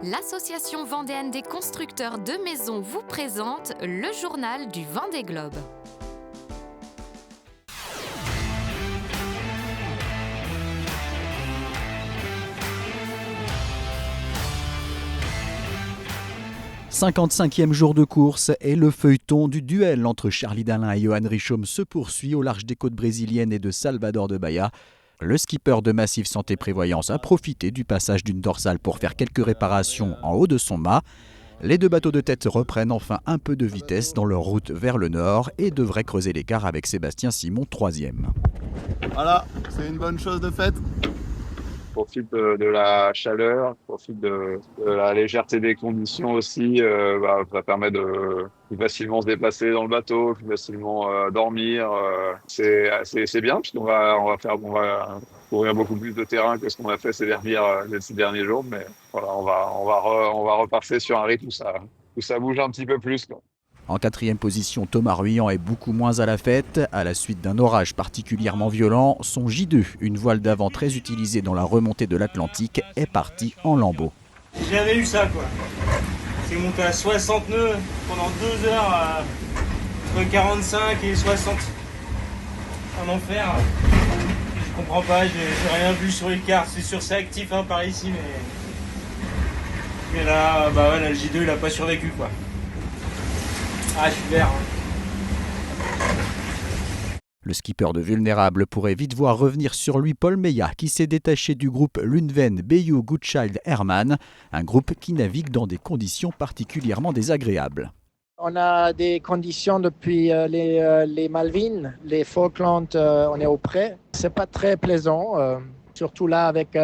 L'Association vendéenne des constructeurs de maisons vous présente le journal du Vendée Globe. « 55e jour de course et le feuilleton du duel entre Charlie Dalin et Johan Richomme se poursuit au large des côtes brésiliennes et de Salvador de Bahia. Le skipper de Massif Santé Prévoyance a profité du passage d'une dorsale pour faire quelques réparations en haut de son mât. Les deux bateaux de tête reprennent enfin un peu de vitesse dans leur route vers le nord et devraient creuser l'écart avec Sébastien Simon, 3e. Voilà, c'est une bonne chose de faite. Profite de la chaleur, profite de la légèreté des conditions aussi, ça permet de plus facilement se déplacer dans le bateau, plus facilement dormir. C'est bien puisqu'on va courir beaucoup plus de terrain que ce qu'on a fait ces derniers jours, mais voilà, on va repasser sur un rythme où ça bouge un petit peu plus, quoi. En 4e position, Thomas Ruyant est beaucoup moins à la fête. À la suite d'un orage particulièrement violent, son J2, une voile d'avant très utilisée dans la remontée de l'Atlantique, est parti en lambeaux. J'ai jamais eu ça, quoi. C'est monté à 60 nœuds pendant 2 heures, entre 45 et 60. Un enfer. Je comprends pas, j'ai rien vu sur les cartes. C'est sûr, c'est actif par ici, mais là, là, le J2 il a pas survécu, quoi. Ah, je suis vert. Le skipper de Vulnérable pourrait vite voir revenir sur lui Paul Meillat, qui s'est détaché du groupe Lundven Bayou Goodchild Herman, un groupe qui navigue dans des conditions particulièrement désagréables. On a des conditions depuis les Malvines, les Falklands, on est au près. C'est pas très plaisant, surtout là avec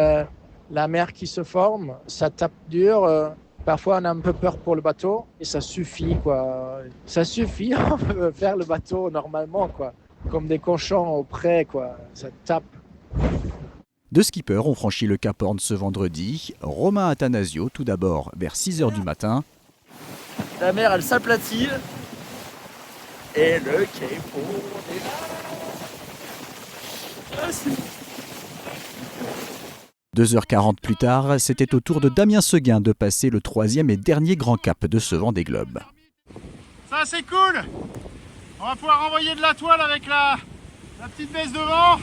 la mer qui se forme, ça tape dur. Parfois, on a un peu peur pour le bateau et ça suffit, quoi. Ça suffit, on peut faire le bateau normalement, quoi. Comme des cochons au près, quoi. Ça tape. Deux skippers ont franchi le Cap Horn ce vendredi. Romain Athanasio, tout d'abord, vers 6h du matin. La mer, elle s'aplatit. Et le Cape Horn est là. Ah, c'est... 2h40 plus tard, c'était au tour de Damien Seguin de passer le 3e et dernier grand cap de ce Vendée Globe. Ça c'est cool. On va pouvoir envoyer de la toile avec la petite baisse de vent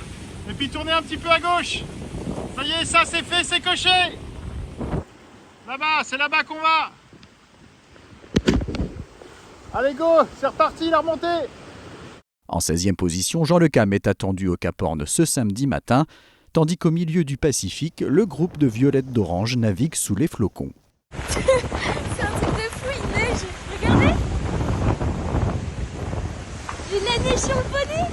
et puis tourner un petit peu à gauche. Ça y est, ça c'est fait, c'est coché. Là-bas, c'est là-bas qu'on va. Allez go, c'est reparti la remontée. En 16e position, Jean Le Cam est attendu au Cap Horn ce samedi matin, tandis qu'au milieu du Pacifique, le groupe de Violettes d'Orange navigue sous les flocons. C'est un truc de fou, il neige. Regardez. J'ai de la neige sur le poney.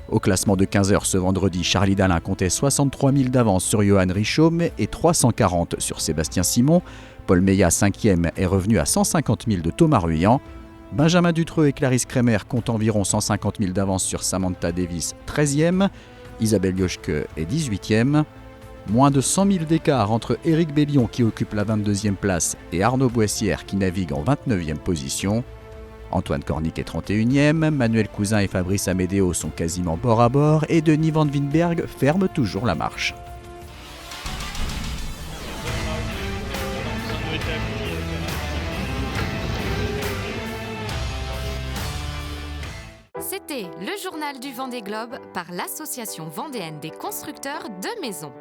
Au classement de 15h ce vendredi, Charlie Dalin comptait 63 000 d'avance sur Johan Richomme et 340 sur Sébastien Simon. Paul Meillat, 5e, est revenu à 150 000 de Thomas Ruyant. Benjamin Dutreux et Clarisse Kremer comptent environ 150 000 d'avance sur Samantha Davis, 13e. Isabelle Yoshke est 18e. Moins de 100 000 d'écart entre Éric Bellion qui occupe la 22e place et Arnaud Boissière qui navigue en 29e position. Antoine Cornic est 31e. Manuel Cousin et Fabrice Amédéo sont quasiment bord à bord et Denis Van Winberg ferme toujours la marche. C'était le journal du Vendée Globe par l'Association vendéenne des constructeurs de maisons.